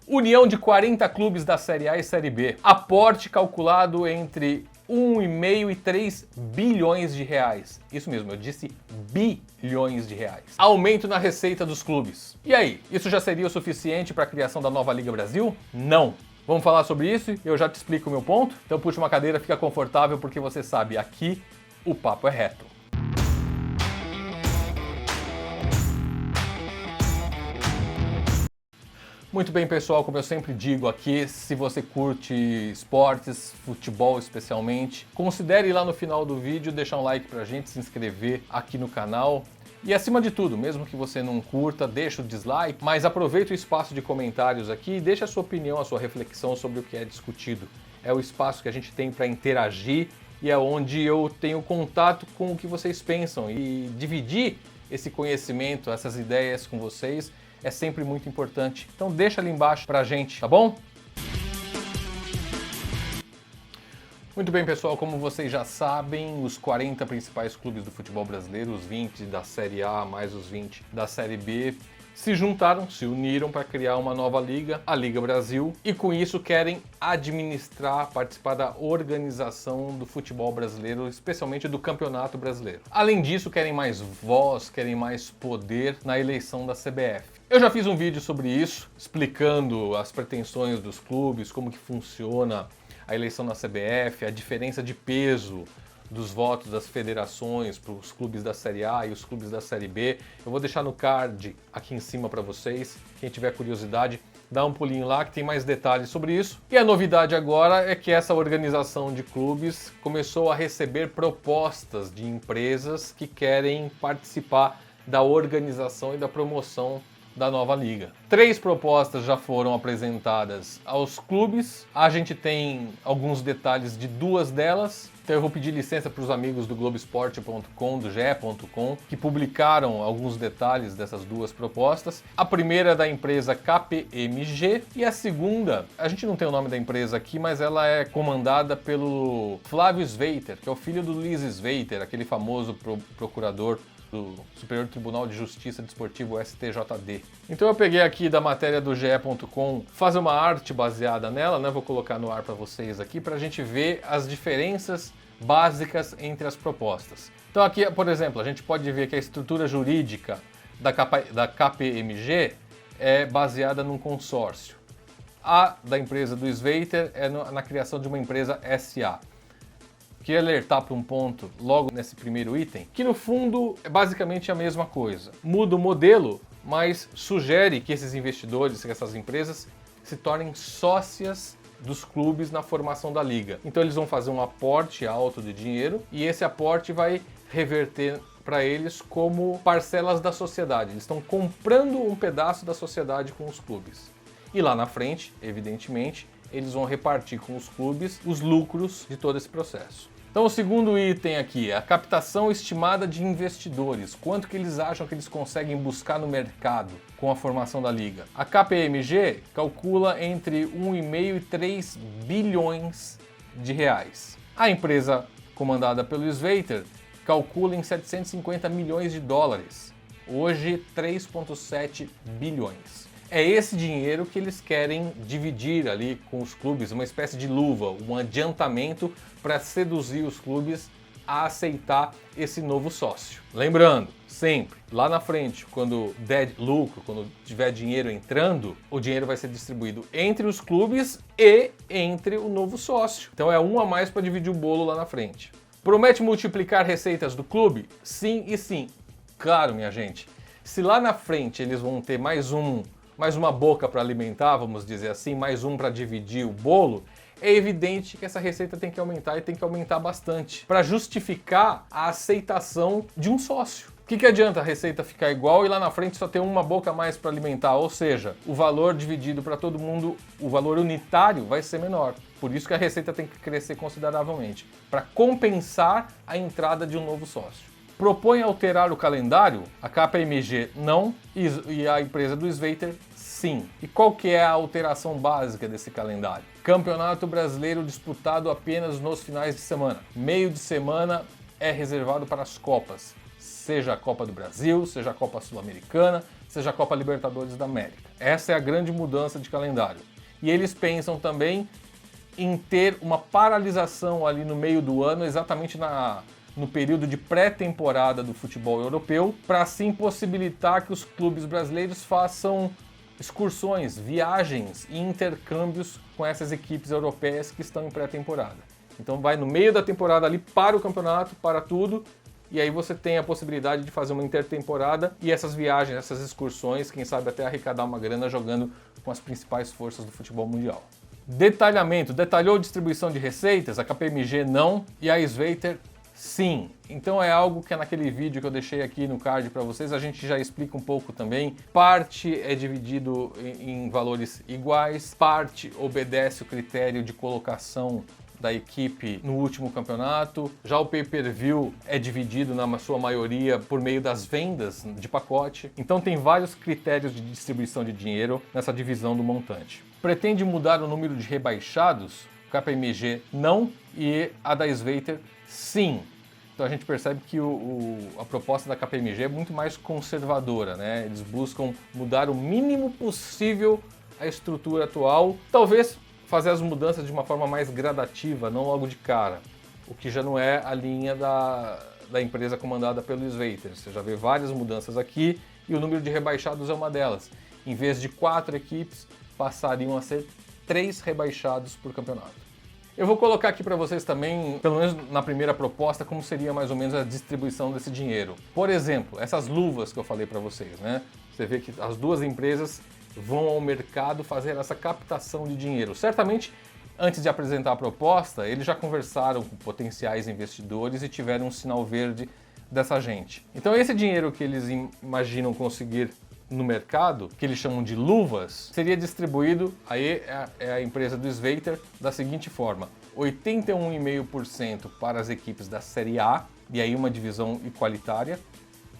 União de 40 clubes da Série A e Série B. Aporte calculado entre 1,5 e 3 bilhões de reais. Isso mesmo, eu disse bilhões de reais. Aumento na receita dos clubes. E aí, isso já seria o suficiente para a criação da nova Liga Brasil? Não. Vamos falar sobre isso e eu já te explico o meu ponto? Então puxa uma cadeira, fica confortável, porque você sabe, aqui o papo é reto. Muito bem, pessoal, como eu sempre digo aqui, se você curte esportes, futebol especialmente, considere ir lá no final do vídeo, deixar um like pra gente, se inscrever aqui no canal. E acima de tudo, mesmo que você não curta, deixa o dislike, mas aproveita o espaço de comentários aqui e deixa a sua opinião, a sua reflexão sobre o que é discutido. É o espaço que a gente tem para interagir e é onde eu tenho contato com o que vocês pensam. E dividir esse conhecimento, essas ideias com vocês é sempre muito importante. Então deixa ali embaixo pra gente, tá bom? Muito bem, pessoal, como vocês já sabem, os 40 principais clubes do futebol brasileiro, os 20 da Série A mais os 20 da Série B, se juntaram, se uniram para criar uma nova liga, a Liga Brasil, e com isso querem administrar, participar da organização do futebol brasileiro, especialmente do Campeonato Brasileiro. Além disso, querem mais voz, querem mais poder na eleição da CBF. Eu já fiz um vídeo sobre isso, explicando as pretensões dos clubes, como que funciona a eleição na CBF, a diferença de peso dos votos das federações para os clubes da Série A e os clubes da Série B. Eu vou deixar no card aqui em cima para vocês. Quem tiver curiosidade, dá um pulinho lá que tem mais detalhes sobre isso. E a novidade agora é que essa organização de clubes começou a receber propostas de empresas que querem participar da organização e da promoção da nova liga. 3 propostas já foram apresentadas aos clubes. A gente tem alguns detalhes de 2 delas. Então eu vou pedir licença para os amigos do Globoesporte.com, do GE.com, que publicaram alguns detalhes dessas 2 propostas. A primeira é da empresa KPMG e a segunda, a gente não tem o nome da empresa aqui, mas ela é comandada pelo Flávio Sveiter, que é o filho do Luiz Sveiter, aquele famoso procurador do Superior Tribunal de Justiça Desportivo STJD. Então eu peguei aqui da matéria do GE.com, fazer uma arte baseada nela, né? Vou colocar no ar para vocês aqui, para a gente ver as diferenças básicas entre as propostas. Então aqui, por exemplo, a gente pode ver que a estrutura jurídica da KPMG é baseada num consórcio. A da empresa do Sveiter é na criação de uma empresa SA. Queria alertar para um ponto logo nesse primeiro item, que no fundo é basicamente a mesma coisa. Muda o modelo, mas sugere que esses investidores, que essas empresas, se tornem sócias dos clubes na formação da liga. Então eles vão fazer um aporte alto de dinheiro e esse aporte vai reverter para eles como parcelas da sociedade. Eles estão comprando um pedaço da sociedade com os clubes. E lá na frente, evidentemente, eles vão repartir com os clubes os lucros de todo esse processo. Então o segundo item aqui é a captação estimada de investidores. Quanto que eles acham que eles conseguem buscar no mercado com a formação da liga? A KPMG calcula entre 1,5 e 3 bilhões de reais. A empresa comandada pelo Sveiter calcula em 750 milhões de dólares. Hoje, 3,7 bilhões. É esse dinheiro que eles querem dividir ali com os clubes, uma espécie de luva, um adiantamento para seduzir os clubes a aceitar esse novo sócio. Lembrando, sempre, lá na frente, quando der lucro, quando tiver dinheiro entrando, o dinheiro vai ser distribuído entre os clubes e entre o novo sócio. Então é um a mais para dividir o bolo lá na frente. Promete multiplicar receitas do clube? Sim e sim. Claro, minha gente, se lá na frente eles vão ter mais uma boca para alimentar, vamos dizer assim, mais um para dividir o bolo, é evidente que essa receita tem que aumentar e tem que aumentar bastante para justificar a aceitação de um sócio. O que adianta a receita ficar igual e lá na frente só ter uma boca a mais para alimentar? Ou seja, o valor dividido para todo mundo, o valor unitário vai ser menor. Por isso que a receita tem que crescer consideravelmente, para compensar a entrada de um novo sócio. Propõe alterar o calendário? A KPMG não e a empresa do Sveiter sim. E qual que é a alteração básica desse calendário? Campeonato Brasileiro disputado apenas nos finais de semana. Meio de semana é reservado para as Copas. Seja a Copa do Brasil, seja a Copa Sul-Americana, seja a Copa Libertadores da América. Essa é a grande mudança de calendário. E eles pensam também em ter uma paralisação ali no meio do ano, exatamente no período de pré-temporada do futebol europeu, para assim possibilitar que os clubes brasileiros façam excursões, viagens e intercâmbios com essas equipes europeias que estão em pré-temporada. Então vai no meio da temporada ali para o campeonato, para tudo, e aí você tem a possibilidade de fazer uma intertemporada e essas viagens, essas excursões, quem sabe até arrecadar uma grana jogando com as principais forças do futebol mundial. Detalhamento, detalhou distribuição de receitas? A KPMG não e a Sveiter sim. Então é algo que naquele vídeo que eu deixei aqui no card para vocês, a gente já explica um pouco também. Parte é dividido em valores iguais, parte obedece o critério de colocação da equipe no último campeonato. Já o pay-per-view é dividido na sua maioria por meio das vendas de pacote. Então tem vários critérios de distribuição de dinheiro nessa divisão do montante. Pretende mudar o número de rebaixados? KPMG não e a da Sveiter sim. Então a gente percebe que a proposta da KPMG é muito mais conservadora, né? Eles buscam mudar o mínimo possível a estrutura atual, talvez fazer as mudanças de uma forma mais gradativa, não logo de cara, o que já não é a linha da empresa comandada pelo Sveiter. Você já vê várias mudanças aqui e o número de rebaixados é uma delas. Em vez de 4 equipes, passariam a ser 3 rebaixados por campeonato. Eu vou colocar aqui para vocês também, pelo menos na primeira proposta, como seria mais ou menos a distribuição desse dinheiro. Por exemplo, essas luvas que eu falei para vocês, né? Você vê que as duas empresas vão ao mercado fazer essa captação de dinheiro. Certamente, antes de apresentar a proposta, eles já conversaram com potenciais investidores e tiveram um sinal verde dessa gente. Então esse dinheiro que eles imaginam conseguir no mercado, que eles chamam de luvas, seria distribuído, aí é a empresa do Sveiter, da seguinte forma: 81,5% para as equipes da Série A, e aí uma divisão igualitária,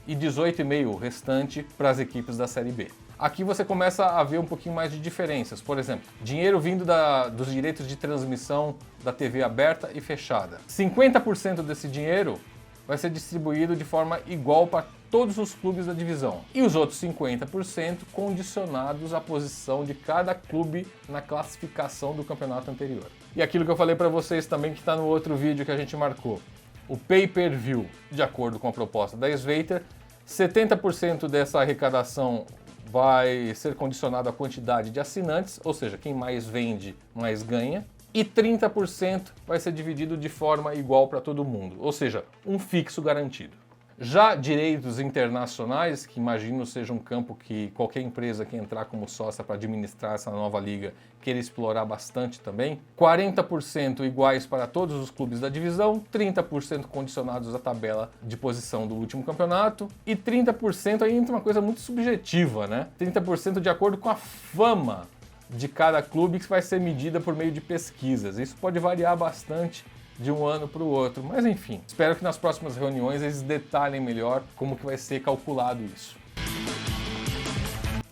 e 18,5% o restante para as equipes da Série B. Aqui você começa a ver um pouquinho mais de diferenças. Por exemplo, dinheiro vindo dos direitos de transmissão da TV aberta e fechada. 50% desse dinheiro vai ser distribuído de forma igual para todos os clubes da divisão. E os outros 50% condicionados à posição de cada clube na classificação do campeonato anterior. E aquilo que eu falei para vocês também, que está no outro vídeo que a gente marcou. O pay-per-view, de acordo com a proposta da Sveiter, 70% dessa arrecadação vai ser condicionado à quantidade de assinantes, ou seja, quem mais vende, mais ganha. E 30% vai ser dividido de forma igual para todo mundo, ou seja, um fixo garantido. Já direitos internacionais, que imagino seja um campo que qualquer empresa que entrar como sócia para administrar essa nova liga queira explorar bastante também, 40% iguais para todos os clubes da divisão, 30% condicionados à tabela de posição do último campeonato e 30% aí entra uma coisa muito subjetiva, né? 30% de acordo com a fama de cada clube, que vai ser medida por meio de pesquisas. Isso pode variar bastante de um ano para o outro, mas enfim, espero que nas próximas reuniões eles detalhem melhor como que vai ser calculado isso.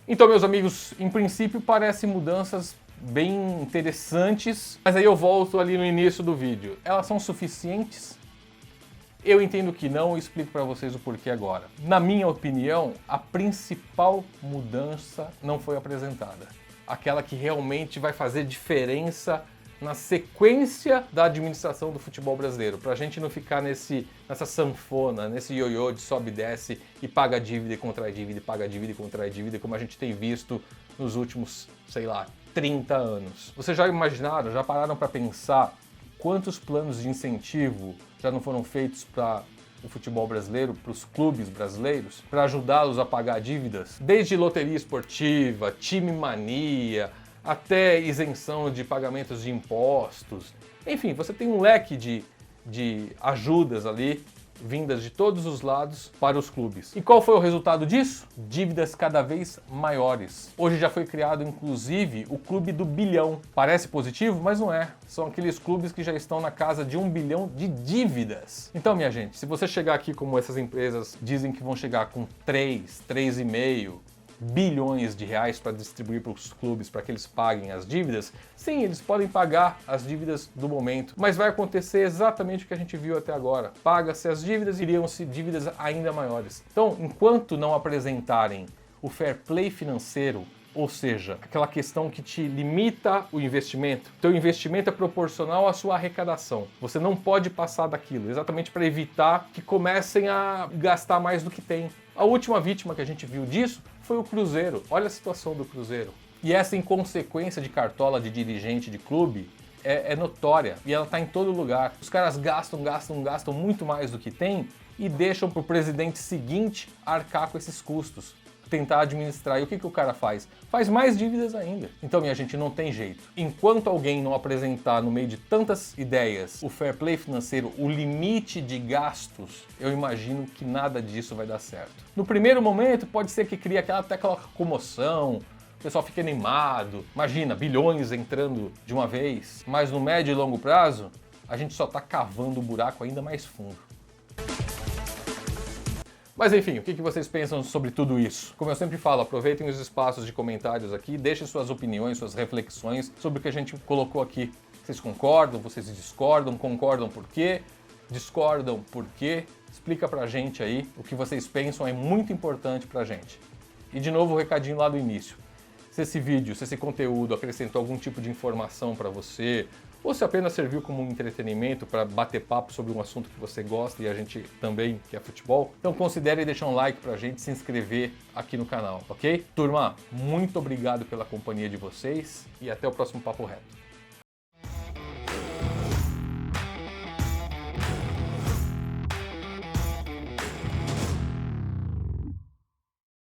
Então, meus amigos, em princípio parecem mudanças bem interessantes, mas aí eu volto ali no início do vídeo. Elas são suficientes? Eu entendo que não e explico para vocês o porquê agora. Na minha opinião, a principal mudança não foi apresentada. Aquela que realmente vai fazer diferença na sequência da administração do futebol brasileiro, para a gente não ficar nessa sanfona, nesse ioiô de sobe e desce e paga dívida e contrai dívida, e paga dívida e contrai dívida, como a gente tem visto nos últimos, sei lá, 30 anos. Vocês já imaginaram, já pararam para pensar quantos planos de incentivo já não foram feitos para o futebol brasileiro, para os clubes brasileiros, para ajudá-los a pagar dívidas? Desde loteria esportiva, time mania, até isenção de pagamentos de impostos. Enfim, você tem um leque de ajudas ali, vindas de todos os lados para os clubes. E qual foi o resultado disso? Dívidas cada vez maiores. Hoje já foi criado, inclusive, o Clube do Bilhão. Parece positivo, mas não é. São aqueles clubes que já estão na casa de 1 bilhão de dívidas. Então, minha gente, se você chegar aqui como essas empresas dizem que vão chegar com 3,5 bilhões de reais para distribuir para os clubes para que eles paguem as dívidas, sim, eles podem pagar as dívidas do momento, mas vai acontecer exatamente o que a gente viu até agora. Paga-se as dívidas, iriam-se dívidas ainda maiores. Então, enquanto não apresentarem o fair play financeiro, ou seja, aquela questão que te limita o investimento. Teu investimento é proporcional à sua arrecadação. Você não pode passar daquilo, exatamente para evitar que comecem a gastar mais do que tem. A última vítima que a gente viu disso foi o Cruzeiro. Olha a situação do Cruzeiro. E essa inconsequência de cartola de dirigente de clube é notória e ela está em todo lugar. Os caras gastam muito mais do que tem e deixam para o presidente seguinte arcar com esses custos, tentar administrar. E o que o cara faz? Faz mais dívidas ainda. Então, minha gente, não tem jeito. Enquanto alguém não apresentar no meio de tantas ideias o fair play financeiro, o limite de gastos, eu imagino que nada disso vai dar certo. No primeiro momento, pode ser que crie até aquela comoção, o pessoal fica animado, imagina, bilhões entrando de uma vez. Mas no médio e longo prazo, a gente só está cavando um buraco ainda mais fundo. Mas enfim, o que vocês pensam sobre tudo isso? Como eu sempre falo, aproveitem os espaços de comentários aqui, deixem suas opiniões, suas reflexões sobre o que a gente colocou aqui. Vocês concordam? Vocês discordam? Concordam por quê? Discordam por quê? Explica pra gente aí o que vocês pensam, é muito importante pra gente. E de novo o recadinho lá do início. Se esse vídeo, se esse conteúdo acrescentou algum tipo de informação para você, ou se apenas serviu como um entretenimento para bater papo sobre um assunto que você gosta e a gente também, que é futebol, então considere deixar um like pra gente, se inscrever aqui no canal, ok? Turma, muito obrigado pela companhia de vocês e até o próximo Papo Reto.